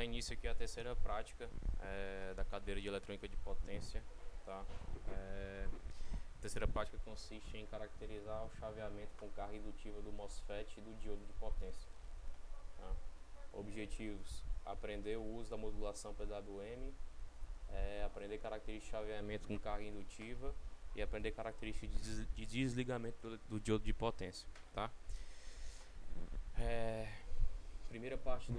dar início aqui à terceira prática da cadeira de eletrônica de potência, tá? A terceira prática consiste em caracterizar o chaveamento com carga indutiva do MOSFET e do diodo de potência, tá? Objetivos: aprender o uso da modulação PWM, aprender características de chaveamento com carga indutiva e aprender características de desligamento do diodo de potência, tá? Primeira parte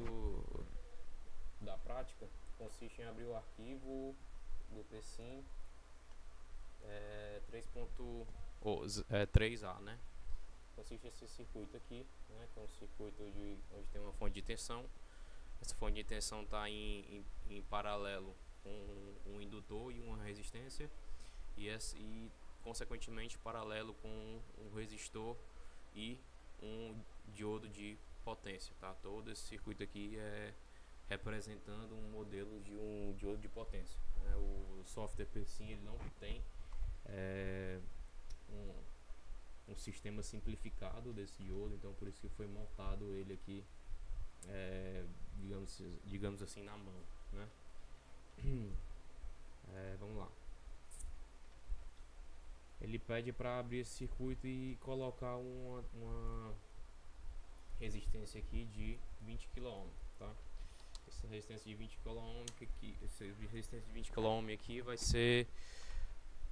da prática consiste em abrir o arquivo do PSIM 3A, né? Consiste esse circuito aqui, né? Que é um circuito onde tem uma fonte de tensão. Essa fonte de tensão está em paralelo com um indutor e uma resistência, e consequentemente paralelo com um resistor e um diodo de potência, tá? Todo esse circuito aqui é representando um modelo de um diodo de potência, né? O software PSIM ele não tem um sistema simplificado desse diodo, então por isso que foi montado ele aqui, digamos assim, na mão, né? Vamos lá. Ele pede para abrir esse circuito e colocar uma resistência aqui de 20 kΩ, tá? Essa resistência de 20 kΩ aqui vai ser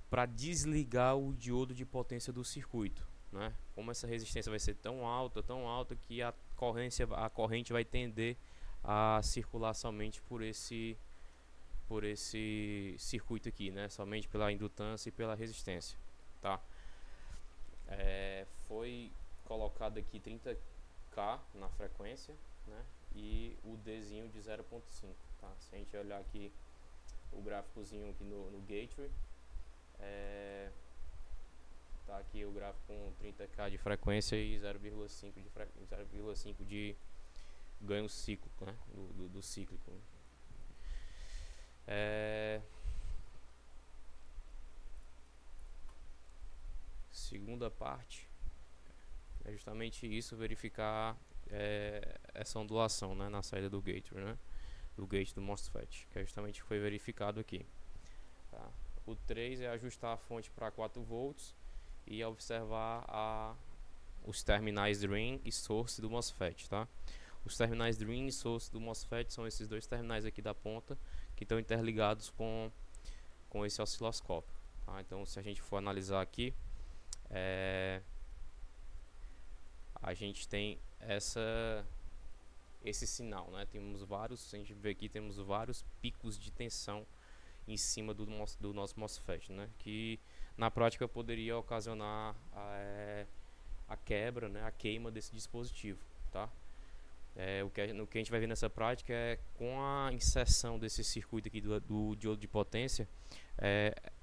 para desligar o diodo de potência do circuito, né? Como essa resistência vai ser tão alta que a corrente vai tender a circular somente por esse circuito aqui, né? Somente pela indutância e pela resistência, tá? Foi colocado aqui 30K na frequência, né? E o Dzinho de 0.5, tá? Se a gente olhar aqui o gráficozinho aqui no Gateway, tá aqui o gráfico com 30K de frequência e 0,5 de ganho cíclico, né? do cíclico. Segunda parte é justamente isso, verificar essa ondulação, né, na saída do gateway, né, do gate do MOSFET, que é justamente o que foi verificado aqui, tá? O 3 é ajustar a fonte para 4 volts e observar os terminais drain e source do MOSFET, tá? Os terminais drain e source do MOSFET são esses dois terminais aqui da ponta que estão interligados com esse osciloscópio, tá? Então, se a gente for analisar aqui, a gente tem esse sinal, né? Temos vários, a gente vê aqui, temos vários picos de tensão em cima do nosso MOSFET, né? Que na prática poderia ocasionar a quebra, né? A queima desse dispositivo, tá? O que a gente vai ver nessa prática é com a inserção desse circuito aqui do diodo de potência,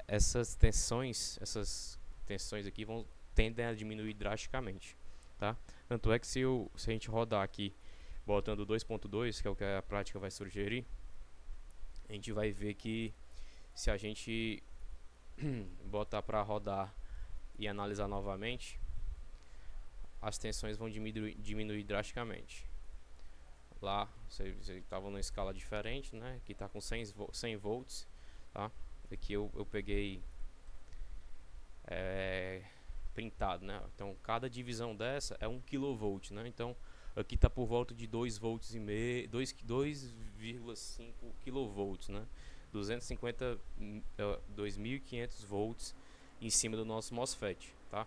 essas tensões aqui tendem a diminuir drasticamente, tá? Tanto é que se a gente rodar aqui botando 2.2, que é o que a prática vai sugerir, a gente vai ver que se a gente botar para rodar e analisar novamente, as tensões vão diminuir drasticamente. Lá você estava numa escala diferente, né? Aqui está com 100 volts, tá? Aqui eu peguei printado, né? Então cada divisão dessa é 1 kV, né? Então aqui está por volta de 2,5 kV, né? 2.500 volts em cima do nosso MOSFET, tá?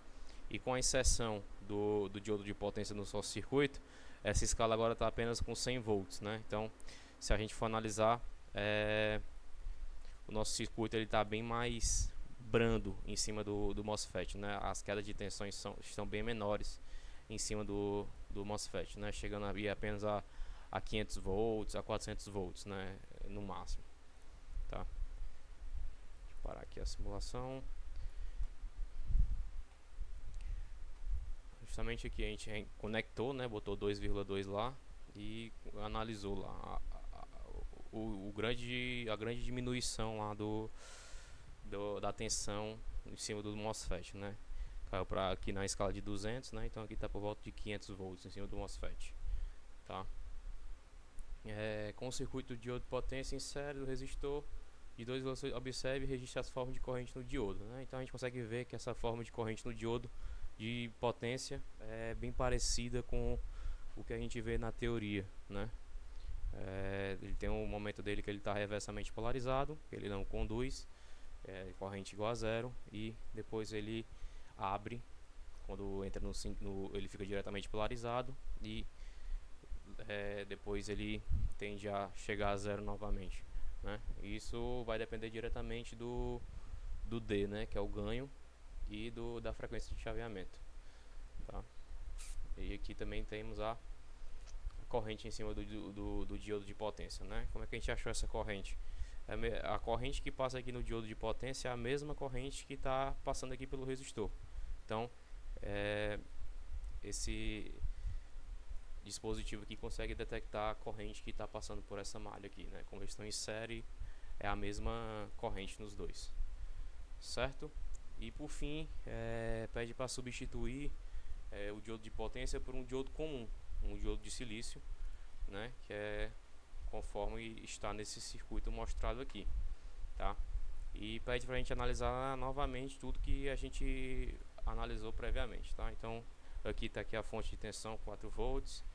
E com a inserção do diodo de potência no nosso circuito, essa escala agora está apenas com 100 volts, né? Então, se a gente for analisar, o nosso circuito ele está bem mais brando em cima do MOSFET, né? As quedas de tensão estão bem menores em cima do MOSFET, né? Chegando ali apenas a 500 volts, a 400 volts, né? No máximo, tá? Deixa eu parar aqui a simulação. Justamente aqui a gente conectou, né? Botou 2,2 lá e analisou lá a grande diminuição lá da tensão em cima do MOSFET, né? Caiu para aqui na escala de 200, né? Então aqui está por volta de 500 volts em cima do MOSFET, tá? Com o circuito de diodo de potência, insere o resistor de 2 volts, observe e registre as formas de corrente no diodo, né? Então a gente consegue ver que essa forma de corrente no diodo de potência é bem parecida com o que a gente vê na teoria, né? Ele tem um momento dele que ele está reversamente polarizado, ele não conduz, corrente igual a zero, e depois ele abre quando entra ele fica diretamente polarizado, e depois ele tende a chegar a zero novamente, né? Isso vai depender diretamente do D, né, que é o ganho, e da frequência de chaveamento, tá? E aqui também temos a corrente em cima do diodo de potência, né? Como é que a gente achou essa corrente? A corrente que passa aqui no diodo de potência é a mesma corrente que está passando aqui pelo resistor. Então, esse dispositivo aqui consegue detectar a corrente que está passando por essa malha aqui, né? Como eles estão em série, é a mesma corrente nos dois, certo? E por fim, pede para substituir o diodo de potência por um diodo comum, um diodo de silício, né? Que é conforme está nesse circuito mostrado aqui, tá? E pede para a gente analisar novamente tudo que a gente analisou previamente, tá? Então aqui está aqui a fonte de tensão 4 volts,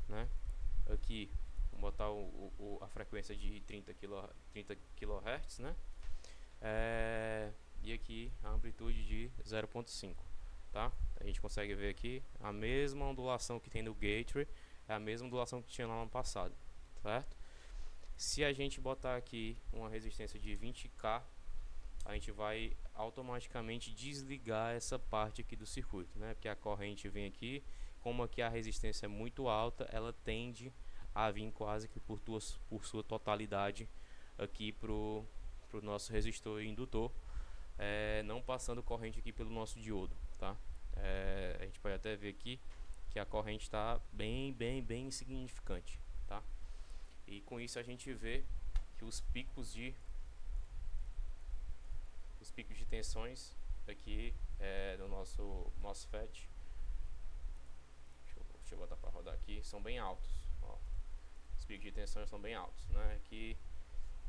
né? Aqui vou botar a frequência de 30 kHz, né? E aqui a amplitude de 0.5, tá? A gente consegue ver aqui a mesma ondulação que tem no gateway, é a mesma ondulação que tinha lá no passado, certo? Se a gente botar aqui uma resistência de 20k, a gente vai automaticamente desligar essa parte aqui do circuito, né? Porque a corrente vem aqui, como aqui a resistência é muito alta, ela tende a vir quase que por sua totalidade aqui pro nosso resistor e indutor, não passando corrente aqui pelo nosso diodo, tá? A gente pode até ver aqui que a corrente está bem insignificante, tá? E com isso a gente vê que os picos de tensões aqui do nosso MOSFET, deixa eu botar para rodar aqui, são bem altos, ó. Os picos de tensões são bem altos, né? Aqui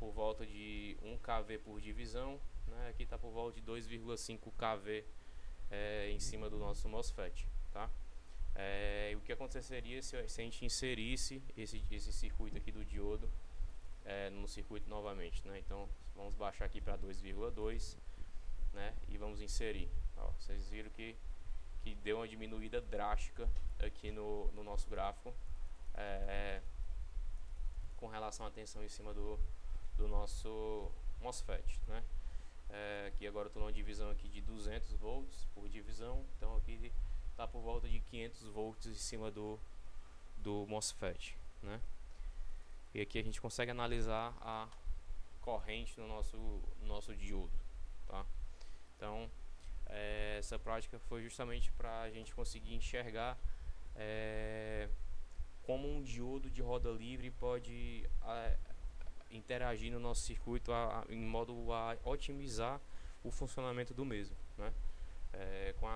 por volta de 1 kV por divisão, né? Aqui está por volta de 2,5 kV em cima do nosso MOSFET, tá? O que aconteceria se a gente inserisse esse circuito aqui do diodo no circuito novamente, né? Então vamos baixar aqui para 2,2, né? E vamos inserir. Ó, vocês viram que deu uma diminuída drástica aqui no nosso gráfico com relação à tensão em cima do nosso MOSFET, né? Aqui agora eu estou numa divisão aqui de 200 volts por divisão, então aqui está por volta de 500 volts em cima do MOSFET, né? E aqui a gente consegue analisar a corrente no nosso diodo, tá? Então essa prática foi justamente para a gente conseguir enxergar como um diodo de roda livre pode interagir no nosso circuito em modo a otimizar o funcionamento do mesmo, né?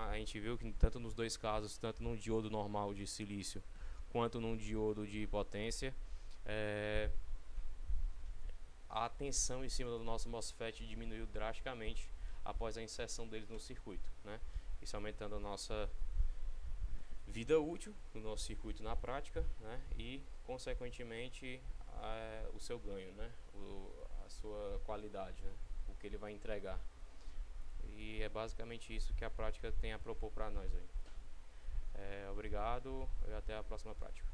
A gente viu que tanto nos dois casos, tanto num diodo normal de silício quanto num diodo de potência, a tensão em cima do nosso MOSFET diminuiu drasticamente após a inserção deles no circuito, né? Isso aumentando a nossa vida útil do nosso circuito na prática, né? E consequentemente o seu ganho, né? A sua qualidade, né? O que ele vai entregar. E é basicamente isso que a prática tem a propor para nós aí. Obrigado e até a próxima prática.